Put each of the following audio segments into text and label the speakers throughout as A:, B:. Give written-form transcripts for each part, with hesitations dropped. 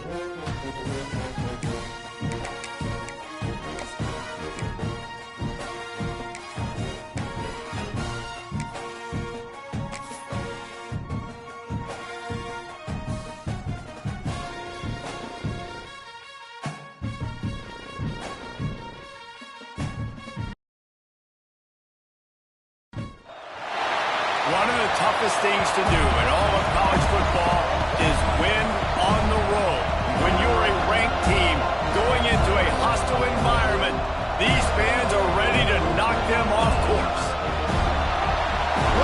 A: One of the toughest things to do in all of college football is win on the road. When you're a ranked team going into a hostile environment, these fans are ready to knock them off course.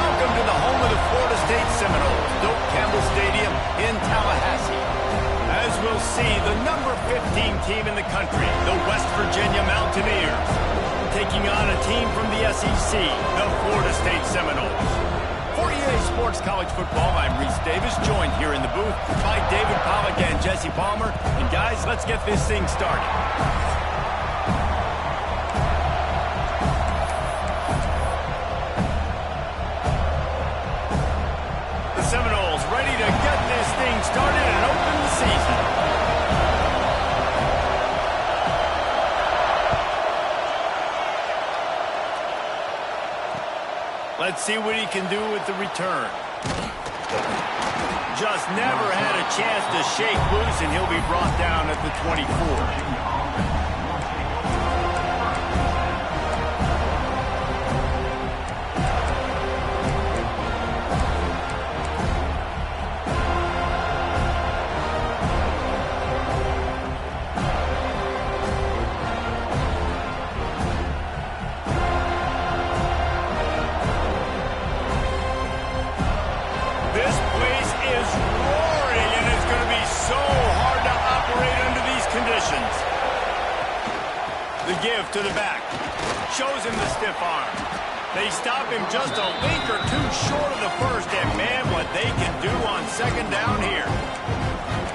A: Welcome to the home of the Florida State Seminoles, Doak Campbell Stadium in Tallahassee. As we'll see, the number 15 team in the country, the West Virginia Mountaineers, taking on a team from the SEC, the Florida State Seminoles. For EA Sports College Football, I'm Reese Davis, joined here in the booth by David Pollack and Jesse Palmer. And guys, let's get this thing started. The Seminoles ready to get this thing started and open the season. Let's see what he can do with the return. Just never had a chance to shake loose, and he'll be brought down at the 24. This place is roaring, and it's going to be so hard to operate under these conditions. The give to the back. Shows him the stiff arm. They stop him just a link or two short of the first, and man, what they can do on second down here.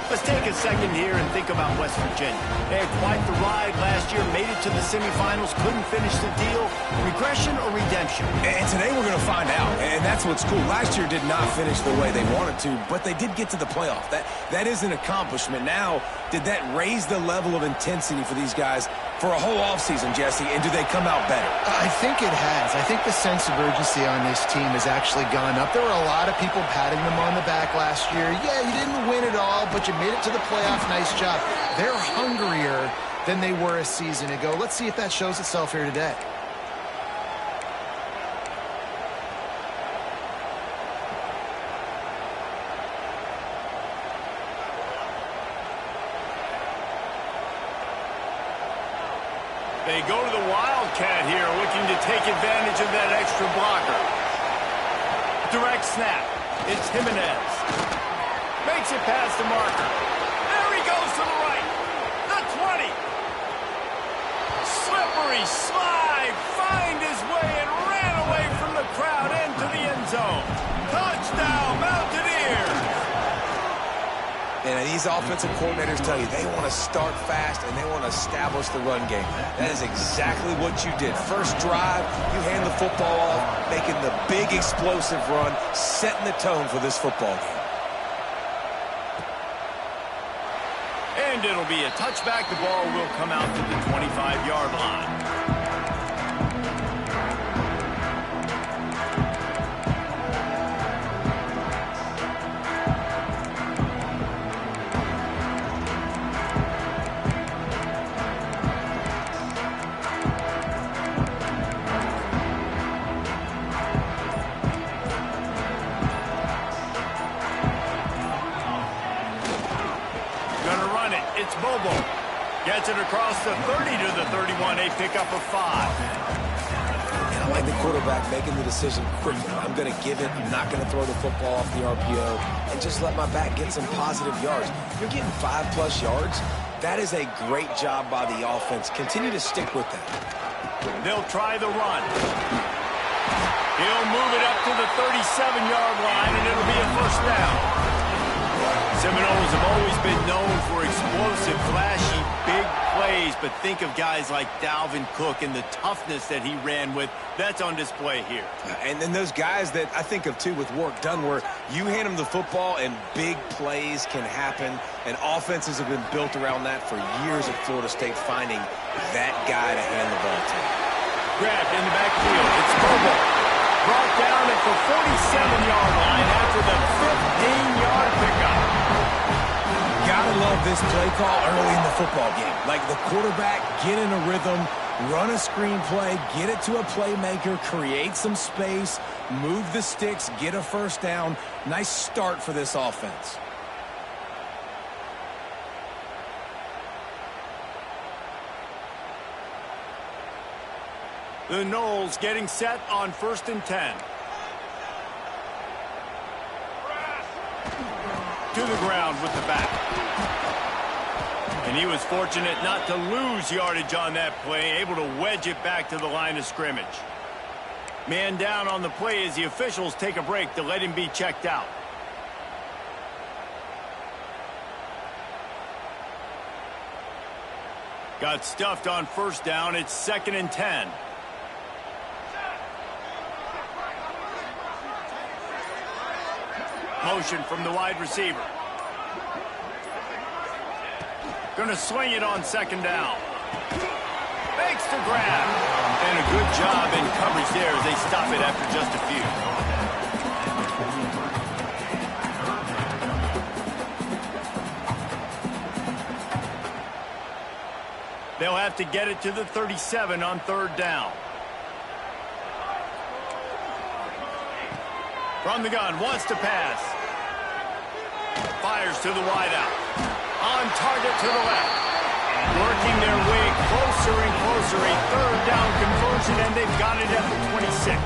A: Let's take a second here and think about West Virginia. They had quite the ride last year, made it to the semifinals, couldn't finish the deal. Regression or redemption?
B: And today we're going to find out, and that's what's cool. Last year did not finish the way they wanted to, but they did get to the playoff. That is an accomplishment. Now, did that raise the level of intensity for these guys for a whole offseason, Jesse, and do they come out better?
C: I think it has. I think the sense of urgency on this team has actually gone up. There were a lot of people patting them on the back last year. Yeah, you didn't win it all, but you made it to the playoff. Nice job. They're hungrier than they were a season ago. Let's see if that shows itself here today.
A: They go to the Wildcat here, looking to take advantage of that extra blocker. Direct snap. It's Jimenez. Makes it past the marker. There he goes to the right. The 20. Slippery slide. Find his way and ran away from the crowd into the end zone. Touchdown, Mountaineers.
B: And these offensive coordinators tell you they want to start fast and they want to establish the run game. That is exactly what you did. First drive, you hand the football off, making the big explosive run, setting the tone for this football game.
A: And it'll be a touchback. The ball will come out to the 25-yard line. It's Bobo. Gets it across the 30 to the 31. A pickup of 5.
B: And I like the quarterback making the decision quickly. I'm going to give it. I'm not going to throw the football off the RPO and just let my back get some positive yards. You're getting 5+ yards. That is a great job by the offense. Continue to stick with that.
A: They'll try the run. He'll move it up to the 37-yard line, and it'll be a first down. Seminoles have always been known for explosive, flashy big plays, but think of guys like Dalvin Cook and the toughness that he ran with. That's on display here.
B: And then those guys that I think of, too, with work done, where you hand them the football and big plays can happen, and offenses have been built around that for years at Florida State, finding that guy to hand the ball to.
A: Grabbed in the backfield. It's Bobo. Brought down at the 47-yard line after the 15-yard pickup.
B: Gotta love this play call early in the football game. Like the quarterback, get in a rhythm, run a screen play, get it to a playmaker, create some space, move the sticks, get a first down. Nice start for this offense.
A: The Noles getting set on 1st and 10. To the ground with the back. And he was fortunate not to lose yardage on that play, able to wedge it back to the line of scrimmage. Man down on the play as the officials take a break to let him be checked out. Got stuffed on 1st down. It's 2nd and 10. Motion from the wide receiver. Going to swing it on 2nd down. Makes the grab. And a good job in coverage there as they stop it after just a few. They'll have to get it to the 37 on 3rd down. From the gun, wants to pass. Fires to the wideout. On target to the left. Working their way closer and closer. A 3rd down conversion, and they've got it at the 26.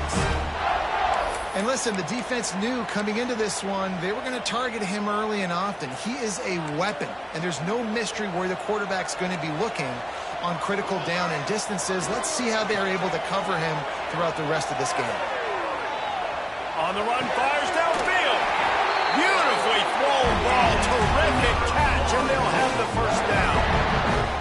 C: And listen, the defense knew coming into this one, they were going to target him early and often. He is a weapon, and there's no mystery where the quarterback's going to be looking on critical down and distances. Let's see how they're able to cover him throughout the rest of this game.
A: On the run, fires downfield. Beautifully thrown ball. Terrific catch, and they'll have the 1st down.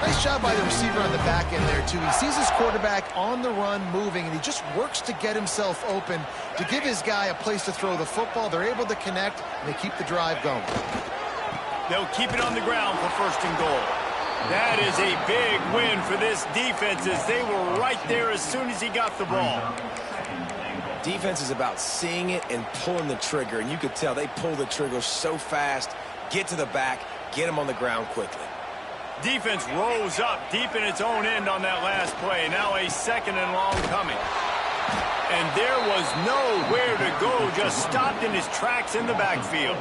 C: Nice job by the receiver on the back end there, too. He sees his quarterback on the run moving, and he just works to get himself open to give his guy a place to throw the football. They're able to connect, and they keep the drive going.
A: They'll keep it on the ground for 1st and goal. That is a big win for this defense as they were right there as soon as he got the ball.
B: Defense is about seeing it and pulling the trigger, and you could tell they pull the trigger so fast, get to the back, get them on the ground quickly.
A: Defense rose up deep in its own end on that last play. Now a 2nd and long coming. And there was nowhere to go, just stopped in his tracks in the backfield.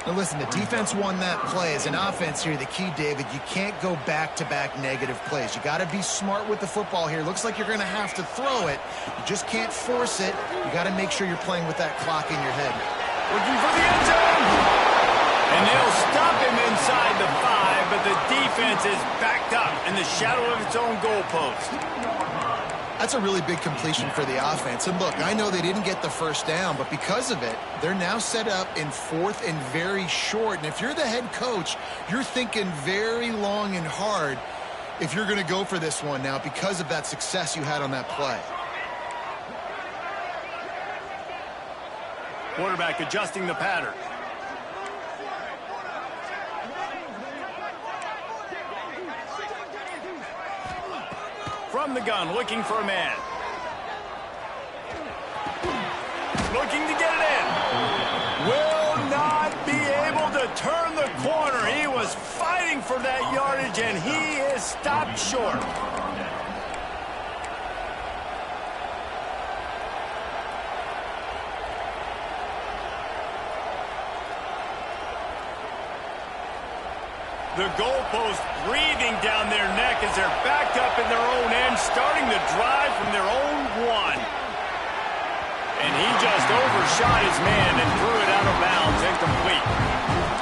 C: Now listen, the defense won that play. As an offense here, the key, David, you can't go back-to-back negative plays. You got to be smart with the football here. Looks like you're going to have to throw it. You just can't force it. You got to make sure you're playing with that clock in your head.
A: Looking for the end zone. And they'll stop him inside the 5, but the defense is backed up in the shadow of its own goalpost.
C: That's a really big completion for the offense. And look, I know they didn't get the 1st down, but because of it, they're now set up in 4th and very short. And if you're the head coach, you're thinking very long and hard if you're going to go for this one now because of that success you had on that play.
A: Quarterback adjusting the pattern. From the gun, looking for a man. Looking to get it in. Will not be able to turn the corner. He was fighting for that yardage, and he is stopped short. The goalpost breathing down their neck as they're backed up in their own end, starting the drive from their own 1. And he just overshot his man and threw it out of bounds, incomplete.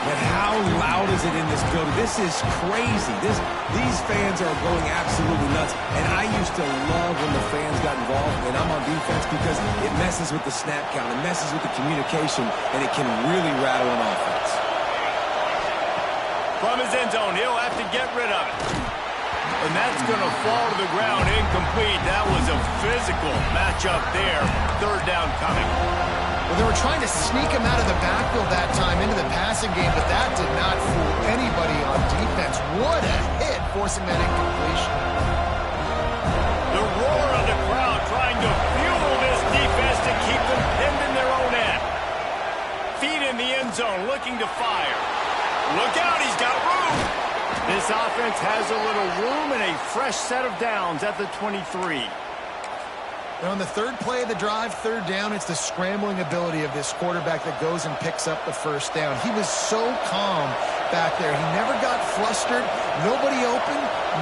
B: But how loud is it in this building? This is crazy. These fans are going absolutely nuts. And I used to love when the fans got involved when I'm on defense because it messes with the snap count, it messes with the communication, and it can really rattle an offense.
A: From from his end zone. He'll have to get rid of it. And that's going to fall to the ground incomplete. That was a physical matchup there. Third down coming.
C: Well, they were trying to sneak him out of the backfield that time into the passing game, but that did not fool anybody on defense. What a hit, forcing that incompletion.
A: The roar of the crowd trying to fuel this defense to keep them pinned in their own end. Feet in the end zone, looking to fire. Look out, he's got room. This offense has a little room and a fresh set of downs at the 23.
C: And on the third play of the drive, third down, it's the scrambling ability of this quarterback that goes and picks up the first down. He was so calm back there. He never got flustered. Nobody open,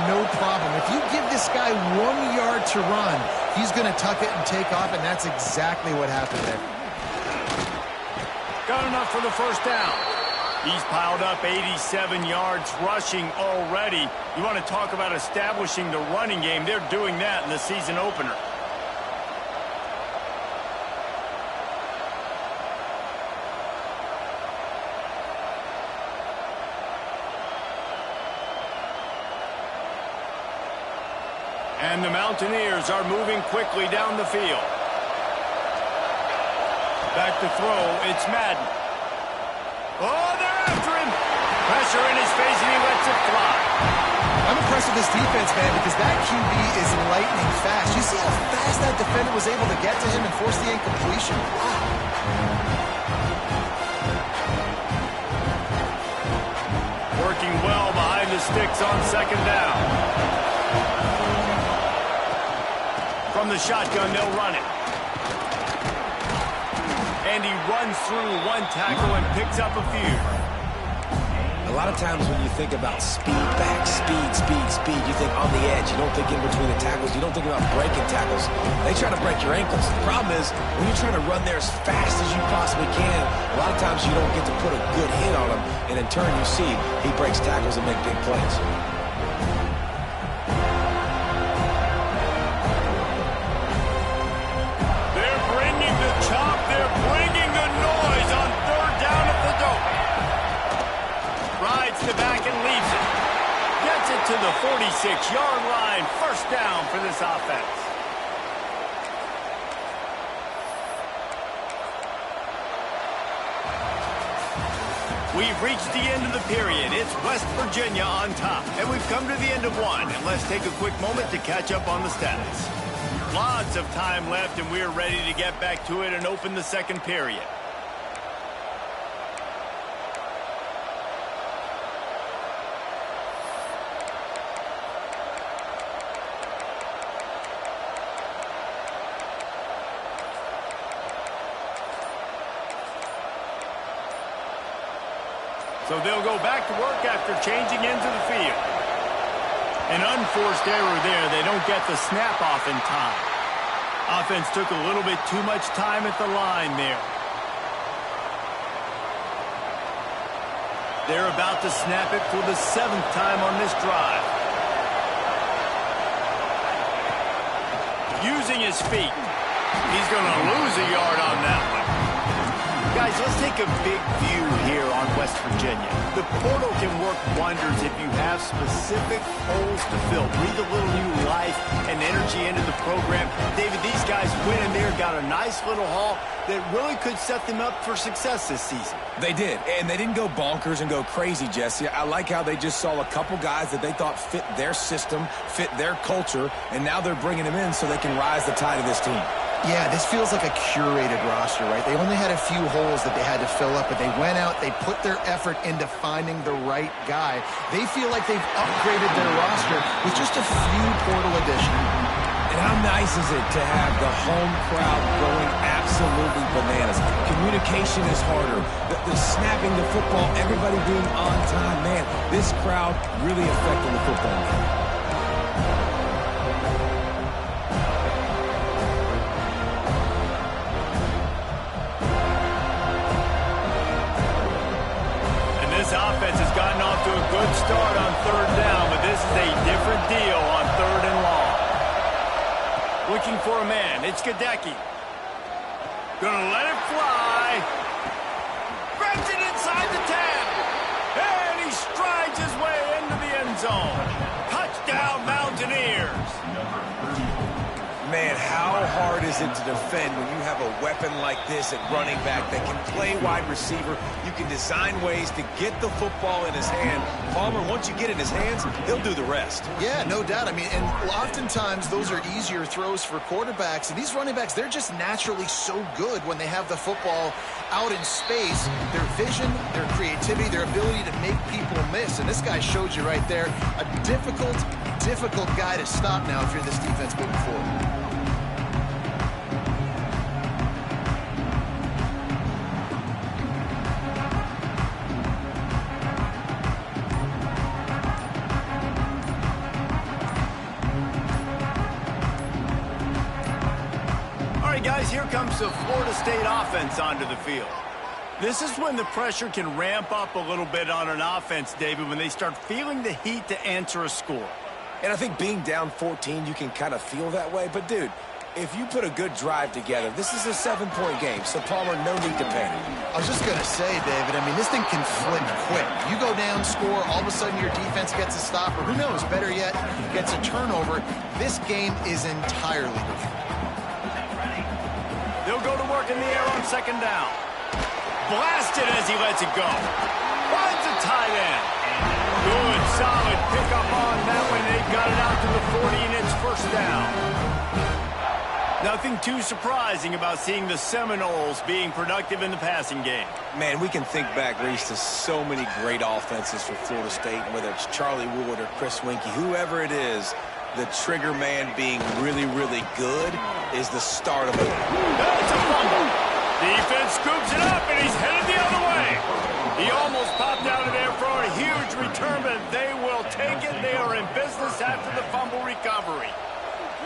C: no problem. If you give this guy 1 yard to run, he's going to tuck it and take off, and that's exactly what happened there.
A: Got enough for the first down. He's piled up 87 yards rushing already. You want to talk about establishing the running game. They're doing that in the season opener. And the Mountaineers are moving quickly down the field. Back to throw, it's Madden. Oh, they're after him. Pressure in his face, and he lets it fly.
C: I'm impressed with this defense, man, because that QB is lightning fast. You see how fast that defender was able to get to him and force the incompletion? Wow.
A: Working well behind the sticks on second down. From the shotgun, they'll run it. And he runs through one tackle and picks up a few.
B: A lot of times when you think about speed back, speed, you think on the edge. You don't think in between the tackles. You don't think about breaking tackles. They try to break your ankles. The problem is when you're trying to run there as fast as you possibly can, a lot of times you don't get to put a good hit on him. And in turn, you see he breaks tackles and makes big plays.
A: They're bringing the noise on third down at the dope. Rides to back and leaves it. Gets it to the 46-yard line. First down for this offense. We've reached the end of the period. It's West Virginia on top. And we've come to the end of one. And let's take a quick moment to catch up on the stats. Lots of time left, and we're ready to get back to it and open the second period. So they'll go back to work after changing into the field. An unforced error there. They don't get the snap off in time. Offense took a little bit too much time at the line there. They're about to snap it for the 7th time on this drive. Using his feet. He's going to lose a yard on that one. Guys, let's take a big view here on West Virginia. The portal can work wonders if you have specific holes to fill. Breathe a little new life and energy into the program. David, these guys went in there, got a nice little haul that really could set them up for success this season.
B: They did, and they didn't go bonkers and go crazy, Jesse. I like how they just saw a couple guys that they thought fit their system, fit their culture, and now they're bringing them in so they can rise the tide of this team.
C: Yeah, this feels like a curated roster, right? They only had a few holes that they had to fill up, but they went out, they put their effort into finding the right guy. They feel like they've upgraded their roster with just a few portal additions.
B: And how nice is it to have the home crowd going absolutely bananas? Communication is harder. The snapping the football, everybody being on time. Man, this crowd really affecting the football game.
A: This offense has gotten off to a good start on third down, but this is a different deal on third and long. Looking for a man. It's Gadecki. Gonna let it fly. Grabs it inside the 10. And he strides his
B: it to defend when you have a weapon like this at running back that can play wide receiver. You can design ways to get the football in his hand. Palmer, once you get it in his hands, he'll do the rest.
C: Yeah, no doubt. I mean, and oftentimes those are easier throws for quarterbacks. And these running backs, they're just naturally so good when they have the football out in space. Their vision, their creativity, their ability to make people miss. And this guy showed you right there, a difficult guy to stop now if you're this defense moving forward.
A: Guys, here comes the Florida State offense onto the field. This is when the pressure can ramp up a little bit on an offense, David, when they start feeling the heat to answer a score.
B: And I think being down 14, you can kind of feel that way. But, dude, if you put a good drive together, this is a 7-point game, so Palmer, no need to panic.
C: I was just going to say, David, I mean, this thing can flip quick. You go down, score, all of a sudden your defense gets a stop, or who knows, better yet, gets a turnover. This game is entirely different.
A: They'll go to work in the air on second down. Blasted as he lets it go. Finds a tight end. Good, solid pickup on that one. They've got it out to the 40, and it's first down. Nothing too surprising about seeing the Seminoles being productive in the passing game.
B: Man, we can think back, Reese, to so many great offenses for Florida State, whether it's Charlie Wood or Chris Winkie, whoever it is. The trigger man being really, really good is the start of it.
A: That's a fumble. Defense scoops it up, and he's headed the other way. He almost popped out of there for a huge return, but they will take it. They are in business after the fumble recovery.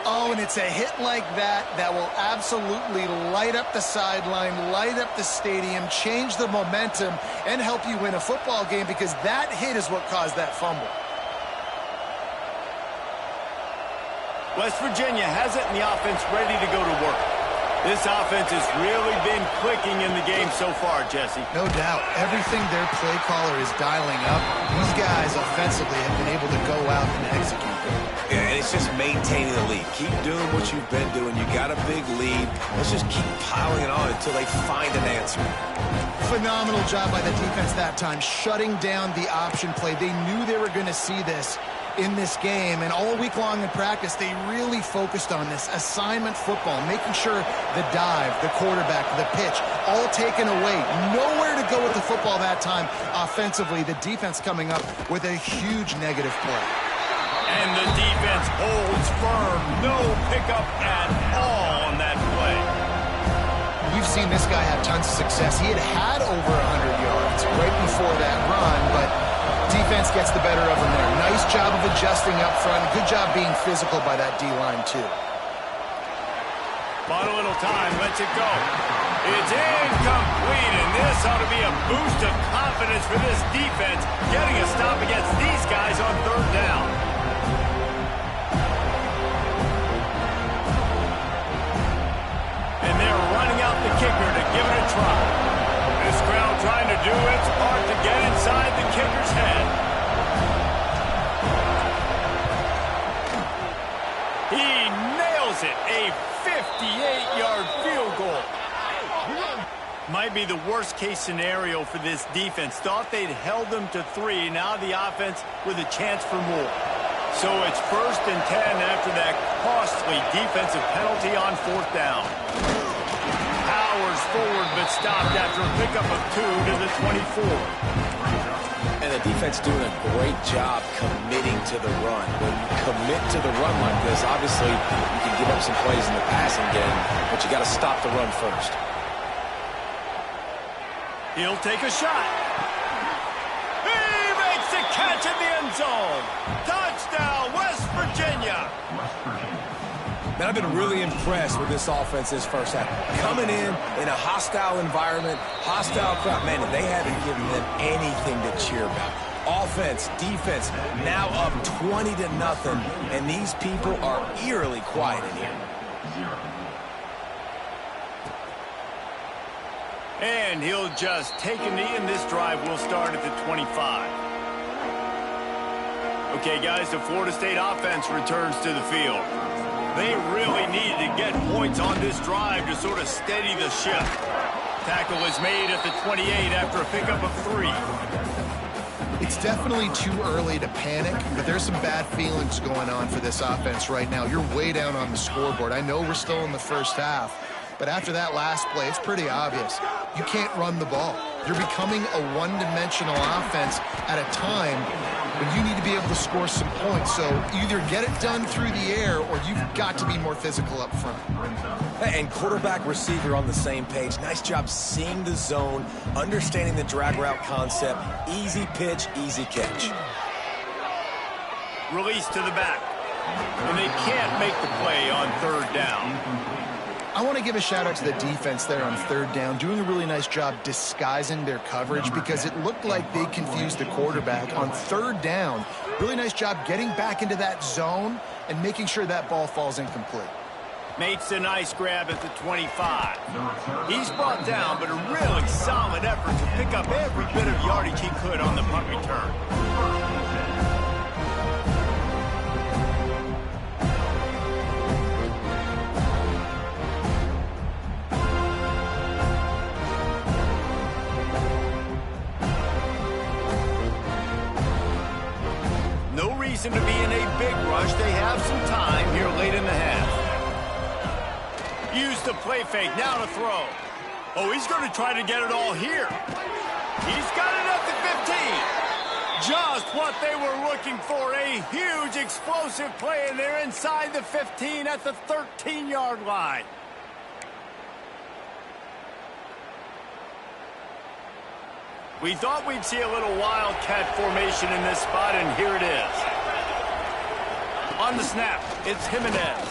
C: Oh, and it's a hit like that that will absolutely light up the sideline, light up the stadium, change the momentum, and help you win a football game, because that hit is what caused that fumble.
A: West Virginia has it, and the offense ready to go to work. This offense has really been clicking in the game so far, Jesse.
C: No doubt. Everything their play caller is dialing up, these guys offensively have been able to go out and execute.
B: Yeah, and it's just maintaining the lead. Keep doing what you've been doing. You got a big lead. Let's just keep piling it on until they find an answer.
C: Phenomenal job by the defense that time, shutting down the option play. They knew they were going to see this in this game, and all week long in practice, they really focused on this assignment football, making sure the dive, the quarterback, the pitch, all taken away. Nowhere to go with the football that time offensively. The defense coming up with a huge negative play.
A: And the defense holds firm. No pickup at all on that play.
C: We've seen this guy have tons of success. He had over 100 yards right before that run, but defense gets the better of him there. Nice job of adjusting up front. Good job being physical by that D-line, too.
A: Bought a little time, lets it go. It's incomplete, and this ought to be a boost of confidence for this defense, getting a stop against these guys on third down. And they're running out the kicker to give it a try. This crowd trying to do its part to get inside the kicker's head. He nails it. A 58-yard field goal. Might be the worst-case scenario for this defense. Thought they'd held them to 3. Now the offense with a chance for more. So it's 1st and 10 after that costly defensive penalty on 4th down. Powers forward, but stopped after a pickup of 2 to the 24.
B: And the defense doing a great job committing to the run. When you commit to the run like this, obviously you can give up some plays in the passing game, but you got to stop the run first.
A: He'll take a shot. He makes the catch in the end zone. Touchdown, West Virginia.
B: Man, I've been really impressed with this offense this first half. Coming in a hostile environment, hostile crowd, man, they haven't given them anything to cheer about. Offense, defense, now up 20-0, and these people are eerily quiet in here.
A: And he'll just take a knee, and this drive will start at the 25. Okay, guys, the Florida State offense returns to the field. They really needed to get points on this drive to sort of steady the ship. Tackle was made at the 28 after a pickup of 3.
C: It's definitely too early to panic, but there's some bad feelings going on for this offense right now. You're way down on the scoreboard. I know we're still in the first half, but after that last play, it's pretty obvious. You can't run the ball. You're becoming a one-dimensional offense at a time when you need to be able to score some points. So either get it done through the air or you've got to be more physical up front.
B: And quarterback receiver on the same page. Nice job seeing the zone, understanding the drag route concept. Easy pitch, easy catch.
A: Release to the back. And they can't make the play on 3rd down.
C: I want to give a shout out to the defense there on 3rd down, doing a really nice job disguising their coverage because it looked like they confused the quarterback on 3rd down. Really nice job getting back into that zone and making sure that ball falls incomplete.
A: Makes a nice grab at the 25. He's brought down, but a really solid effort to pick up every bit of yardage he could on the punt return. No reason to be in a big rush. They have some time here late in the half. Use the play fake, now to throw. Oh, he's going to try to get it all here. He's got it at the 15. Just what they were looking for, a huge explosive play, and they're inside the 15 at the 13-yard line. We thought we'd see a little wildcat formation in this spot, and here it is. On the snap, it's Jimenez.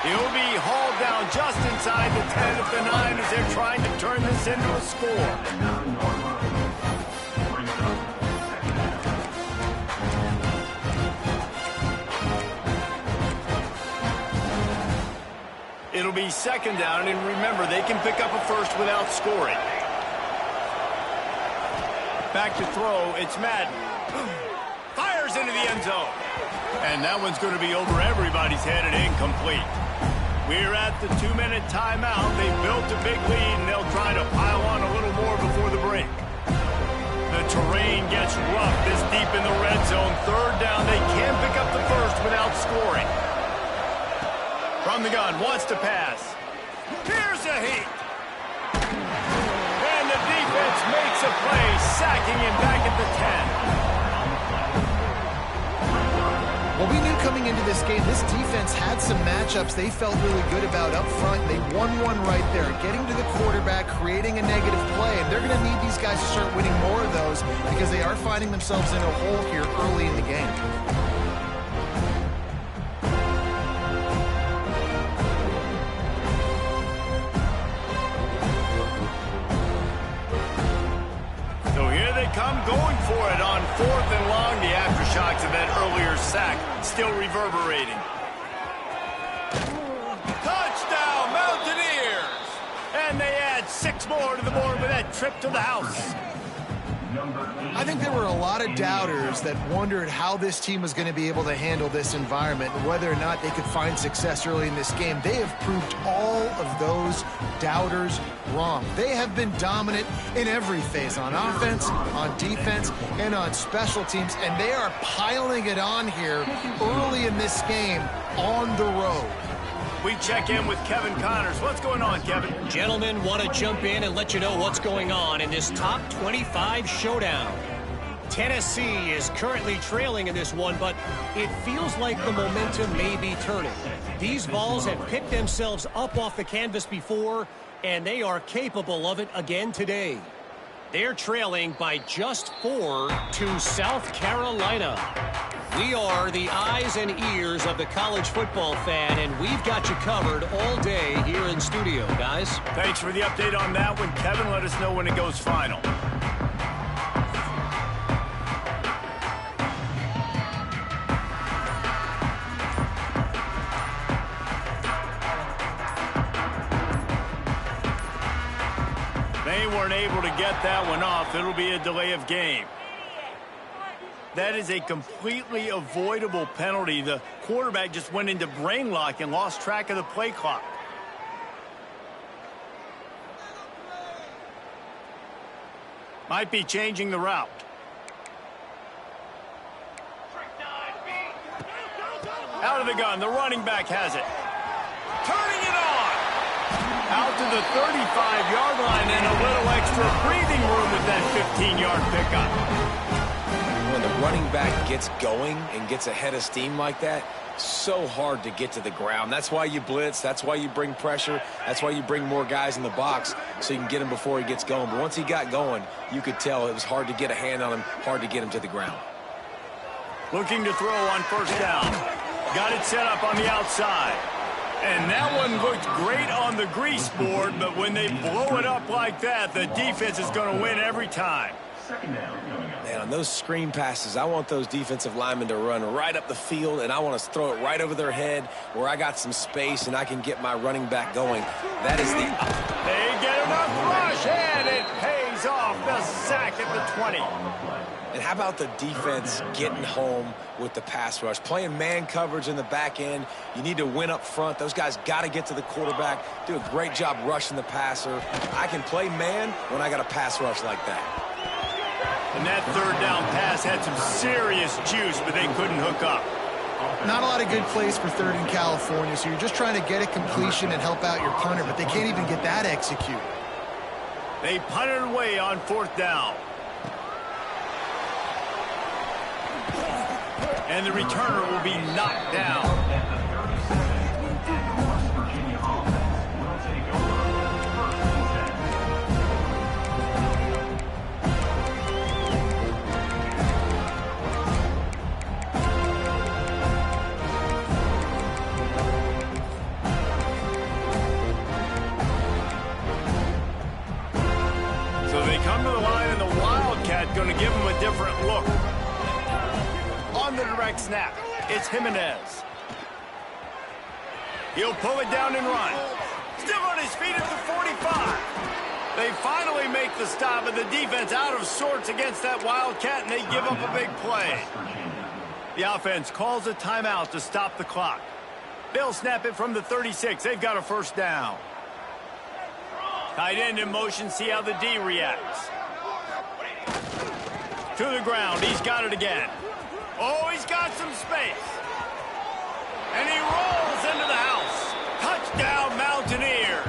A: He'll be hauled down just inside the 10 of the 9 as they're trying to turn this into a score. It'll be 2nd down, and remember, they can pick up a first without scoring. Back to throw, it's Madden. Fires into the end zone. And that one's going to be over everybody's head and incomplete. We're at the 2-minute timeout. They built a big lead, and they'll try to pile on a little more before the break. The terrain gets rough this deep in the red zone. 3rd down, they can pick up the first without scoring. From the gun, wants to pass. Here's a heat. And the defense makes a play, sacking him back at the 10.
C: Well, we knew coming into this game, this defense had some matchups they felt really good about up front. They won one right there, getting to the quarterback, creating a negative play. And they're going to need these guys to start winning more of those because they are finding themselves in a hole here early in the game.
A: Come going for it on 4th and long. The aftershocks of that earlier sack still reverberating. Touchdown, Mountaineers! And they add 6 more to the board with that trip to the house.
C: I think there were a lot of doubters that wondered how this team was going to be able to handle this environment and whether or not they could find success early in this game. They have proved all of those doubters wrong. They have been dominant in every phase, on offense, on defense, and on special teams, and they are piling it on here early in this game on the road.
A: We check in with Kevin Connors. What's going on, Kevin?
D: Gentlemen, want to jump in and let you know what's going on in this top 25 showdown. Tennessee is currently trailing in this one, but it feels like the momentum may be turning. These Vols have picked themselves up off the canvas before, and they are capable of it again today. They're trailing by just 4 to South Carolina. We are the eyes and ears of the college football fan, and we've got you covered all day here in studio, guys.
A: Thanks for the update on that one, Kevin. Let us know when it goes final. They weren't able to get that one off. It'll be a delay of game. That is a completely avoidable penalty. The quarterback just went into brain lock and lost track of the play clock. Might be changing the route. Out of the gun, the running back has it. Turning it on. Out to the 35-yard line and a little extra breathing room with that 15-yard pickup.
B: When the running back gets going and gets ahead of steam like that, so hard to get to the ground. That's why you blitz. That's why you bring pressure. That's why you bring more guys in the box so you can get him before he gets going. But once he got going, you could tell it was hard to get a hand on him, hard to get him to the ground.
A: Looking to throw on first down. Got it set up on the outside. And that one looked great on the grease board, but when they blow it up like that, the defense is going to win every time.
B: Man, on those screen passes, I want those defensive linemen to run right up the field, and I want to throw it right over their head where I got some space and I can get my running back going. That is the...
A: They get enough rush, and it pays off. The sack at the 20.
B: And how about the defense getting home with the pass rush? Playing man coverage in the back end. You need to win up front. Those guys got to get to the quarterback. Do a great job rushing the passer. I can play man when I got a pass rush like that.
A: And that third down pass had some serious juice, but they couldn't hook up.
C: Not a lot of good plays for third in California, so you're just trying to get a completion and help out your punter, but they can't even get that executed.
A: They punted away on fourth down. And the returner will be knocked down. So they come to the line, and the Wildcat going to give them a different look. On the direct snap, it's Jimenez. He'll pull it down and run. Still on his feet at the 45. They finally make the stop, and the defense out of sorts against that Wildcat, and they give up a big play. The offense calls a timeout to stop the clock. They'll snap it from the 36. They've got a first down. Tight end in motion, see how the D reacts. To the ground, he's got it again. Oh, he's got some space. And he rolls into the house. Touchdown, Mountaineers.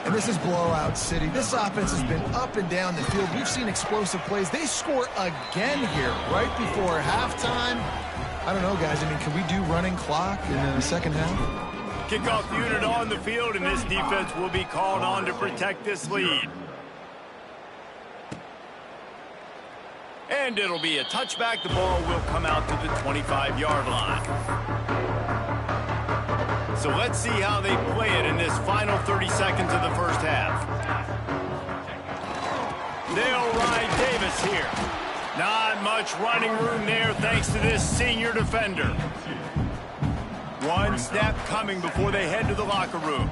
C: And this is blowout city. This offense has been up and down the field. We've seen explosive plays. They score again here right before halftime. I don't know, guys. I mean, can we do running clock in the second half?
A: Kickoff unit on the field, and this defense will be called on to protect this lead. And it'll be a touchback. The ball will come out to the 25-yard line. So let's see how they play it in this final 30 seconds of the first half. They'll ride Davis here. Not much running room there thanks to this senior defender. One snap coming before they head to the locker room.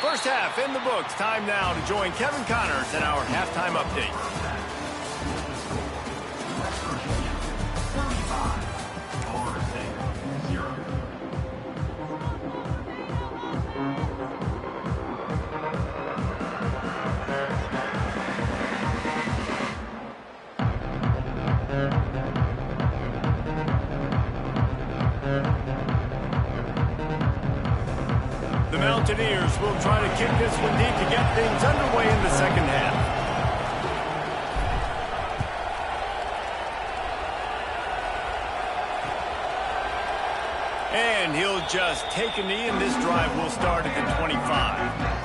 A: First half in the books. Time now to join Kevin Connors in our halftime update. The Mountaineers will try to kick this one deep to get things underway in the second half. And he'll just take a knee, and this drive will start at the 25.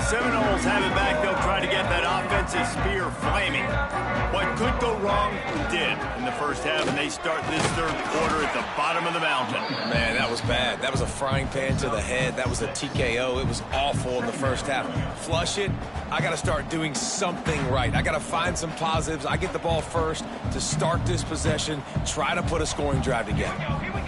A: Seminoles have it back. They'll try to get that offense offensive spear flaming. What could go wrong did in the first half, and they start this third quarter at the bottom of the mountain.
B: Man, that was bad. That was a frying pan to the head. That was a TKO. It was awful in the first half. Flush it. I got to start doing something right. I got to find some positives. I get the ball first to start this possession, try to put a scoring drive together.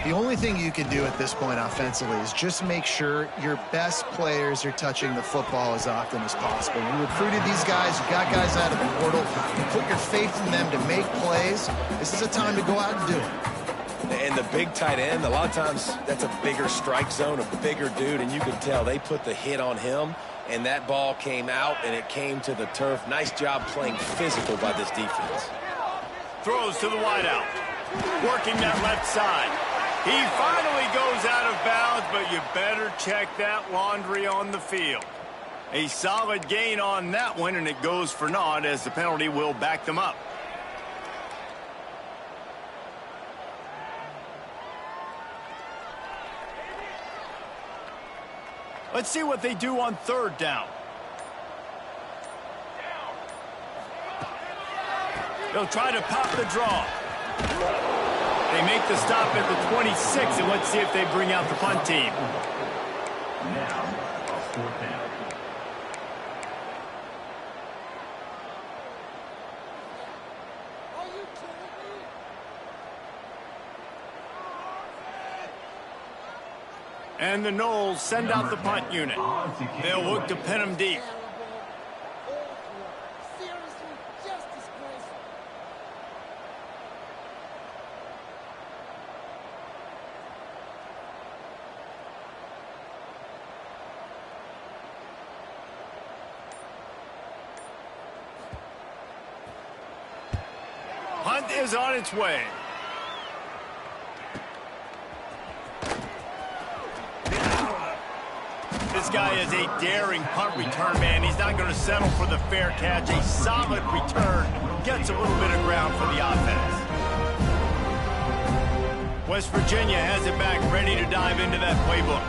C: The only thing you can do at this point offensively is just make sure your best players are touching the football as often as possible. You recruited these guys, you got guys out of the portal, you put your faith in them to make plays. This is a time to go out and do it.
B: And the big tight end, a lot of times that's a bigger strike zone, a bigger dude, and you can tell they put the hit on him, and that ball came out, and it came to the turf. Nice job playing physical by this defense.
A: Throws to the wideout, working that left side. He finally goes out of bounds, but you better check that laundry on the field. A solid gain on that one, and it goes for naught as the penalty will back them up. Let's see what they do on third down. They'll try to pop the draw. They make the stop at the 26, and let's see if they bring out the punt team.
E: Now, a fourth down.
A: And the Knowles send out the punt unit. They'll look to pin them deep. Punt is on its way. This guy is a daring punt return man. He's not going to settle for the fair catch. A solid return. Gets a little bit of ground for the offense. West Virginia has it back, ready to dive into that playbook.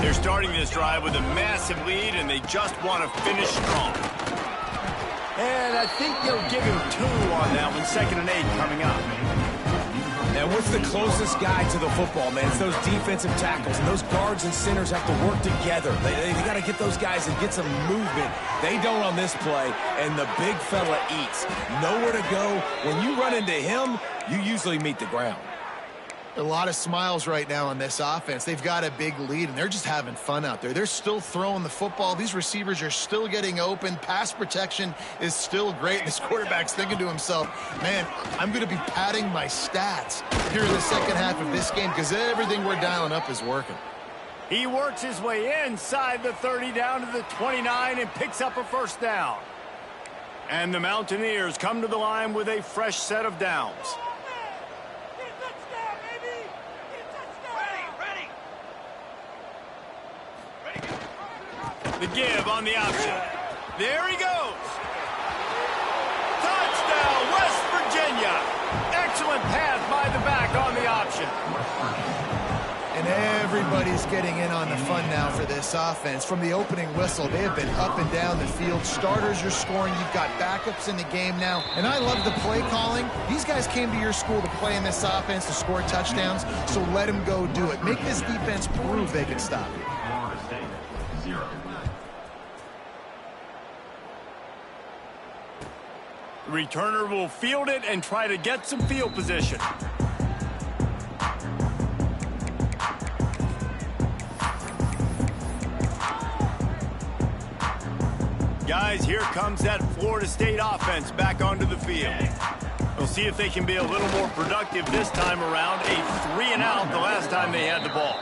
A: They're starting this drive with a massive lead, and they just want to finish strong. And I think they'll give him 2 on that one. 2nd and 8 coming up.
B: And what's the closest guy to the football, man? It's those defensive tackles, and those guards and centers have to work together. They got to get those guys and get some movement. They don't on this play, and the big fella eats. Nowhere to go. When you run into him, you usually meet the ground.
C: A lot of smiles right now on this offense. They've got a big lead, and they're just having fun out there. They're still throwing the football. These receivers are still getting open. Pass protection is still great. And this quarterback's thinking to himself, man, I'm going to be padding my stats here in the second half of this game because everything we're dialing up is working.
A: He works his way inside the 30 down to the 29 and picks up a first down. And the Mountaineers come to the line with a fresh set of downs. The give on the option. There he goes. Touchdown, West Virginia. Excellent pass by the back on the option.
C: And everybody's getting in on the fun now for this offense. From the opening whistle, they have been up and down the field. Starters are scoring. You've got backups in the game now. And I love the play calling. These guys came to your school to play in this offense to score touchdowns, so let them go do it. Make this defense prove they can stop you.
E: Florida State, 0.
A: The returner will field it and try to get some field position. Guys, here comes that Florida State offense back onto the field. We'll see if they can be a little more productive this time around. A 3-and-out the last time they had the ball.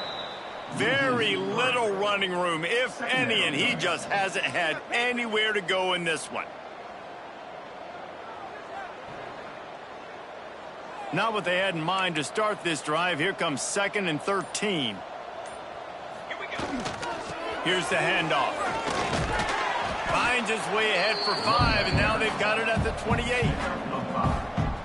A: Very little running room, if any, and he just hasn't had anywhere to go in this one. Not what they had in mind to start this drive. Here comes 2nd and 13. Here we go. Here's the handoff. Finds his way ahead for 5, and now they've got it at the 28.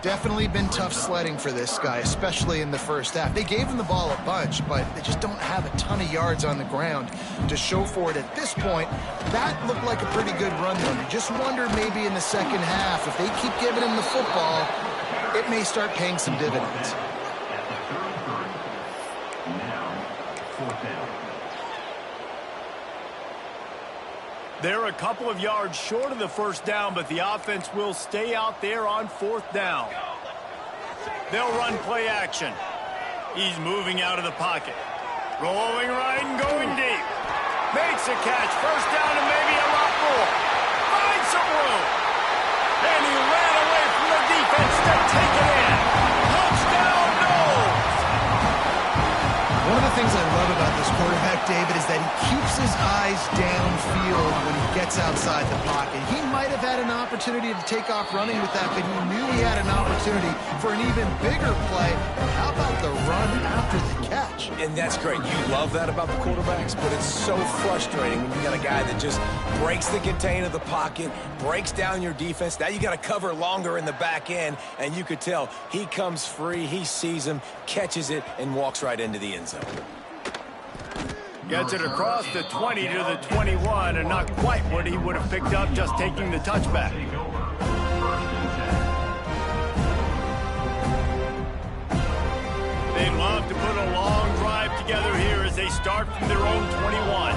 C: Definitely been tough sledding for this guy, especially in the first half. They gave him the ball a bunch, but they just don't have a ton of yards on the ground to show for it at this point. That looked like a pretty good run, though. You just wonder maybe in the second half, if they keep giving him the football, it may start paying some dividends.
A: They're a couple of yards short of the first down, but the offense will stay out there on fourth down. They'll run play action. He's moving out of the pocket. Rolling right and going deep. Makes a catch. First down and maybe a lot more. Finds some room. And he ran away from the defense to take it in. Touchdown, Knowles!
C: One of the things I love about this quarterback, David, is that he keeps his eyes downfield when he gets outside the pocket. He might have had an opportunity to take off running with that, but he knew he had an opportunity for an even bigger play. And how about the run after the catch?
B: And that's great. You love that about the quarterbacks, but it's so frustrating when you got a guy that just breaks the contain of the pocket, breaks down your defense. Now you got to cover longer in the back end, and you could tell he comes free, he sees him, catches it, and walks right into the end zone.
A: Gets it across the 20 to the 21, and not quite what he would have picked up just taking the touchback. They'd love to put a long drive together here as they start from their own 21.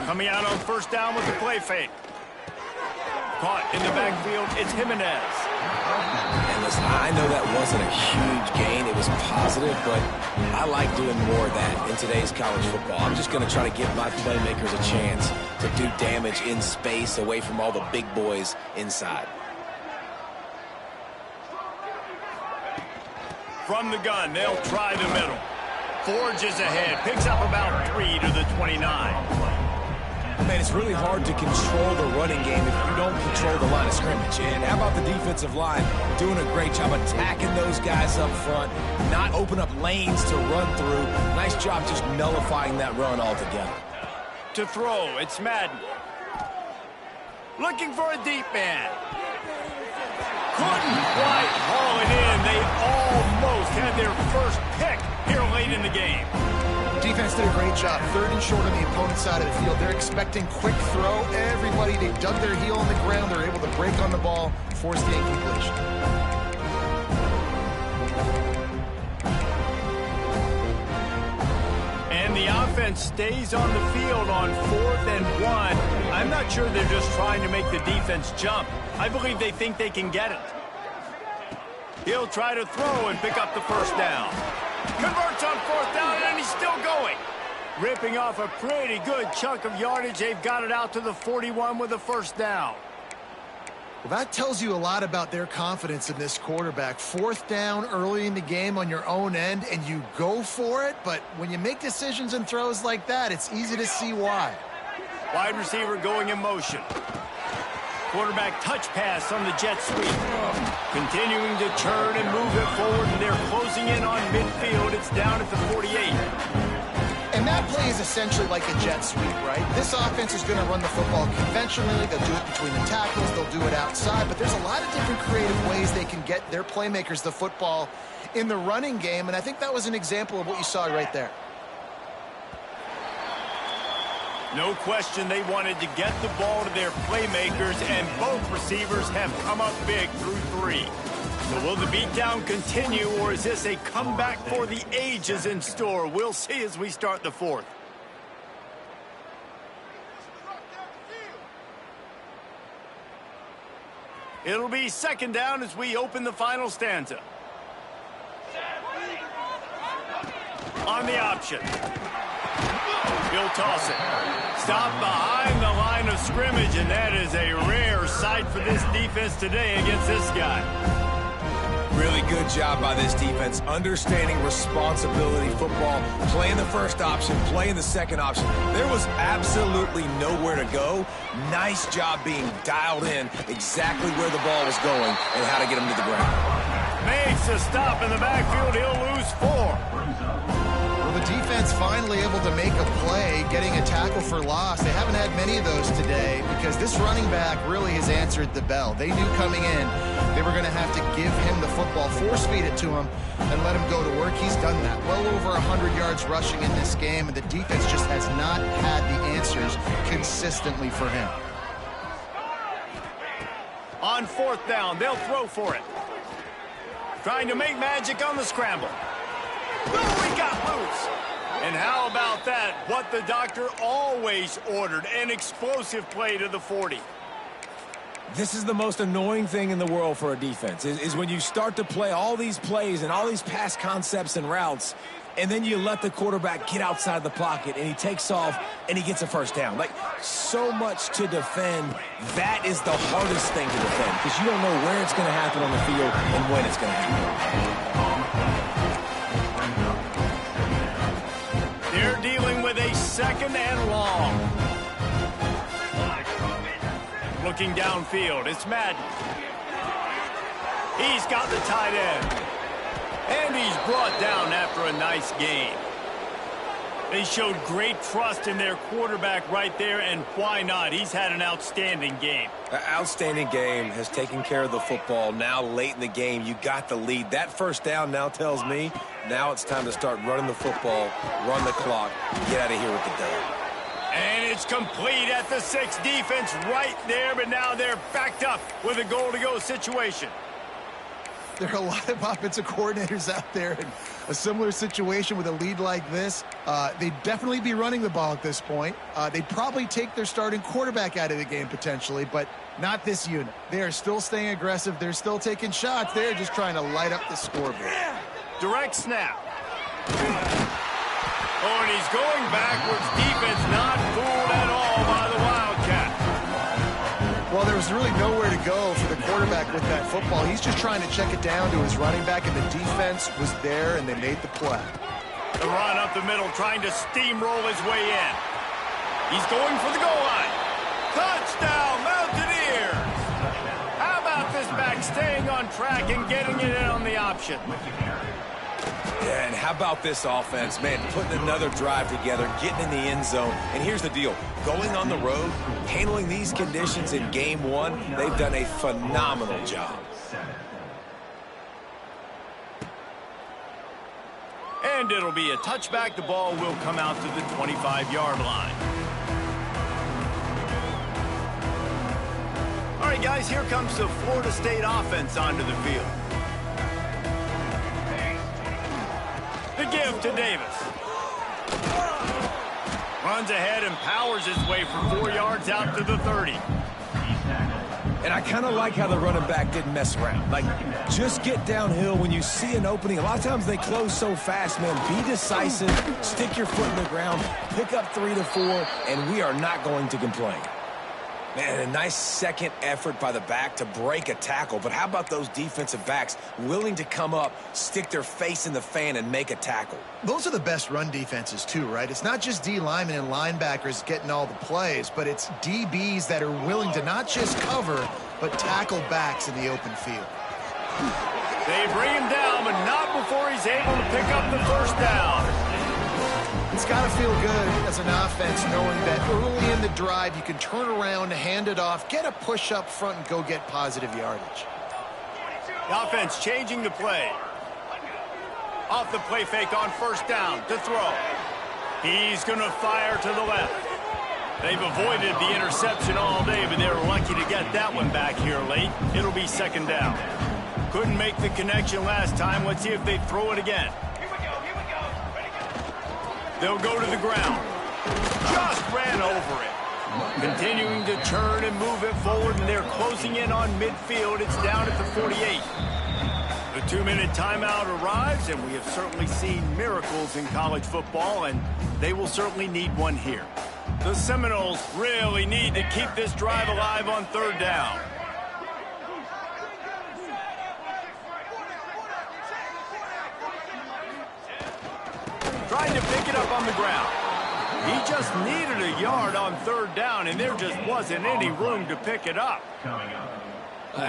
A: Coming out on first down with the play fake. Caught in the backfield, it's Jimenez.
B: And listen, I know that wasn't a huge gain. It was positive, but I like doing more of that in today's college football. I'm just going to try to give my playmakers a chance to do damage in space away from all the big boys inside.
A: From the gun, they'll try the middle. Forges ahead, picks up about 3 to the 29.
B: Man, it's really hard to control the running game if you don't control the line of scrimmage. And how about the defensive line doing a great job attacking those guys up front, not open up lanes to run through. Nice job just nullifying that run altogether.
A: To throw, it's Madden. Looking for a deep man. Couldn't quite haul it in. They almost had their first pick here late in the game.
C: Defense did a great job. 3rd and short on the opponent's side of the field. They're expecting quick throw. Everybody, they dug their heel on the ground. They're able to break on the ball, force the incompletion.
A: And the offense stays on the field on 4th and 1. I'm not sure they're just trying to make the defense jump. I believe they think they can get it. He'll try to throw and pick up the first down. Converts on 4th down, and he's still going. Ripping off a pretty good chunk of yardage. They've got it out to the 41 with a first down.
C: Well, that tells you a lot about their confidence in this quarterback. 4th down early in the game on your own end, and you go for it. But when you make decisions and throws like that, it's easy to see why.
A: Wide receiver going in motion. Quarterback touch pass on the jet sweep. Continuing to turn and move it forward, and they're closing in on midfield. It's down at the 48.
C: And that play is essentially like a jet sweep, right? This offense is going to run the football conventionally. They'll do it between the tackles. They'll do it outside. But there's a lot of different creative ways they can get their playmakers the football in the running game. And I think that was an example of what you saw right there.
A: No question they wanted to get the ball to their playmakers, and both receivers have come up big through 3. So will the beatdown continue, or is this a comeback for the ages in store? We'll see as we start the 4th. It'll be 2nd down as we open the final stanza. On the option. He'll toss it. Stop behind the line of scrimmage, and that is a rare sight for this defense today against this guy.
B: Really good job by this defense, understanding responsibility football, playing the first option, playing the second option. There was absolutely nowhere to go. Nice job being dialed in exactly where the ball was going and how to get him to the ground.
A: Makes a stop in the backfield. He'll lose 4.
C: the defense finally able to make a play, getting a tackle for loss. They haven't had many of those today because this running back really has answered the bell. They knew coming in they were going to have to give him the football, force-feed it to him, and let him go to work. He's done that. Well over 100 yards rushing in this game, and the defense just has not had the answers consistently for him.
A: On 4th down, they'll throw for it. Trying to make magic on the scramble. Oh, he got loose. And how about that? What the doctor always ordered, an explosive play to the 40.
B: This is the most annoying thing in the world for a defense, is when you start to play all these plays and all these pass concepts and routes, and then you let the quarterback get outside the pocket, and he takes off, and he gets a first down. Like, so much to defend. That is the hardest thing to defend, because you don't know where it's going to happen on the field and when it's going to happen.
A: They're dealing with a 2nd and long. Looking downfield, it's Madden. He's got the tight end. And he's brought down after a nice game. They showed great trust in their quarterback right there, and why not? He's had an outstanding game.
B: An outstanding game, has taken care of the football. Now late in the game, you got the lead. That first down now tells me now it's time to start running the football, run the clock, get out of here with the dub.
A: And it's complete at the 6. Defense right there, but now they're backed up with a goal-to-go situation.
C: There are a lot of offensive coordinators out there in a similar situation with a lead like this. They'd definitely be running the ball at this point. They'd probably take their starting quarterback out of the game potentially, but not this unit. They are still staying aggressive. They're still taking shots. They're just trying to light up the scoreboard.
A: Direct snap. Oh, and he's going backwards. Defense not fooled at all by the Wildcat.
C: Well, there was really nowhere to go for the quarterback with that football. He's just trying to check it down to his running back, and the defense was there, and they made the play.
A: The run up the middle, trying to steamroll his way in. He's going for the goal line. Touchdown, Mountaineers! How about this back staying on track and getting it in on the option?
B: Yeah, and how about this offense, man, putting another drive together, getting in the end zone. And here's the deal. Going on the road, handling these conditions in game 1, they've done a phenomenal job.
A: And it'll be a touchback. The ball will come out to the 25-yard line. All right, guys, here comes the Florida State offense onto the field. The give to Davis. Runs ahead and powers his way for 4 yards out to the 30.
B: And I kind of like how the running back didn't mess around. Like, just get downhill when you see an opening. A lot of times they close so fast, man. Be decisive, stick your foot in the ground, pick up 3 to 4, and we are not going to complain. Man, a nice second effort by the back to break a tackle. But how about those defensive backs willing to come up, stick their face in the fan, and make a tackle?
C: Those are the best run defenses, too, right? It's not just D linemen and linebackers getting all the plays, but it's DBs that are willing to not just cover, but tackle backs in the open field.
A: They bring him down, but not before he's able to pick up the first down.
C: It's got to feel good as an offense knowing that early in the drive you can turn around, hand it off, get a push up front, and go get positive yardage.
A: The offense changing the play. Off the play fake on first down to throw. He's going to fire to the left. They've avoided the interception all day, but they're lucky to get that one back here late. It'll be second down. Couldn't make the connection last time. Let's see if they throw it again. They'll go to the ground. Just ran over it. Continuing to turn and move it forward, and they're closing in on midfield. It's down at the 48. The 2-minute timeout arrives, and we have certainly seen miracles in college football, and they will certainly need one here. The Seminoles really need to keep this drive alive on third down. Trying to pick it up on the ground. He just needed a yard on third down, and there just wasn't any room to pick it up.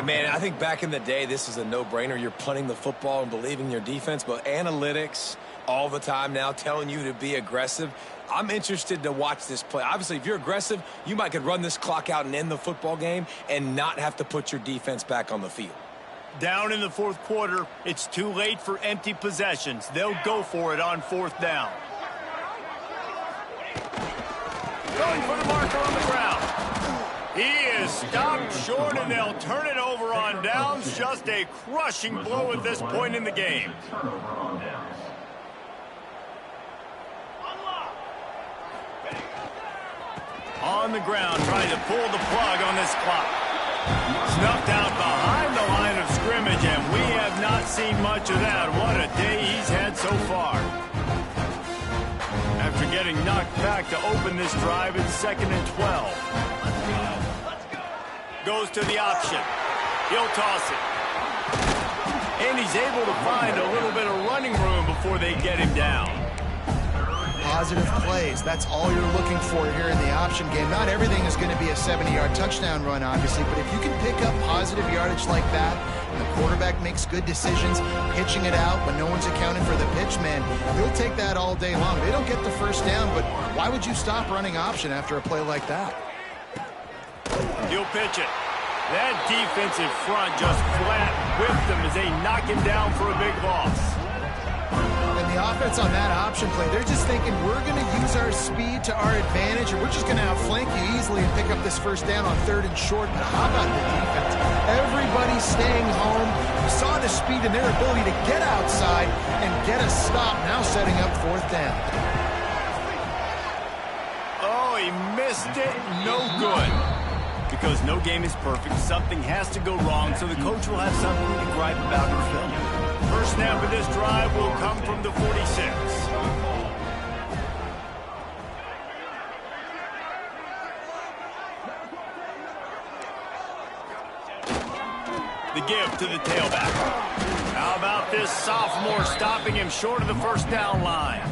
B: Man, I think back in the day, this is a no-brainer. You're punting the football and believing your defense, but analytics, all the time now telling you to be aggressive. I'm interested to watch this play. Obviously, if you're aggressive, you might could run this clock out and end the football game and not have to put your defense back on the field.
A: Down in the fourth quarter, it's too late for empty possessions. They'll go for it on fourth down. Going for the marker on the ground. He is stopped short, and they'll turn it over on downs. Just a crushing blow at this point in the game. On the ground, trying to pull the plug on this clock. Snuffed out behind the line of scrimmage, and we have not seen much of that. What a day he's had so far. After getting knocked back to open this drive, it's 2nd and 12. Goes to the option. He'll toss it. And he's able to find a little bit of running room before they get him down.
C: Positive plays. That's all you're looking for here in the option game. Not everything is going to be a 70-yard touchdown run, obviously, but if you can pick up positive yardage like that, and the quarterback makes good decisions, pitching it out when no one's accounting for the pitch, man, he'll take that all day long. They don't get the first down, but why would you stop running option after a play like that?
A: He'll pitch it. That defensive front just flat whipped him as they knock him down for a big loss.
C: And the offense on that option play, they're just thinking we're going to use our speed to our advantage, and we're just going to outflank you easily and pick up this first down on 3rd and short. But how about the defense? Everybody's staying home. You saw the speed and their ability to get outside and get a stop, now setting up 4th down.
A: Oh, he missed it. No good. Because no game is perfect, something has to go wrong, so the coach will have something to gripe about in film. First snap of this drive will come from the 46. The give to the tailback. How about this sophomore stopping him short of the first down line?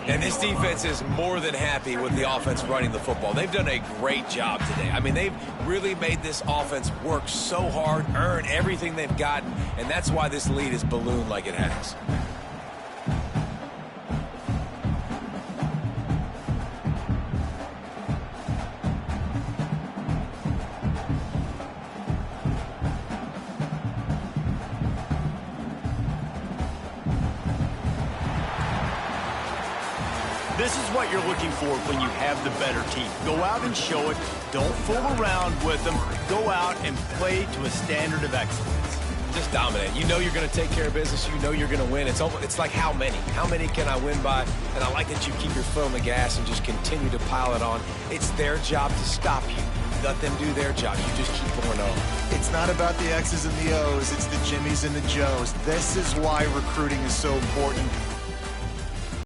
B: And this defense is more than happy with the offense running the football. They've done a great job today. I mean, they've really made this offense work so hard, earn everything they've gotten, and that's why this lead is ballooned like it has.
A: This is what you're looking for when you have the better team. Go out and show it. Don't fool around with them. Go out and play to a standard of excellence.
B: Just dominate. You know you're going to take care of business. You know you're going to win. It's like how many? How many can I win by? And I like that you keep your foot on the gas and just continue to pile it on. It's their job to stop you. Let them do their job. You just keep going on.
C: It's not about the X's and the O's. It's the Jimmies and the Joes. This is why recruiting is so important.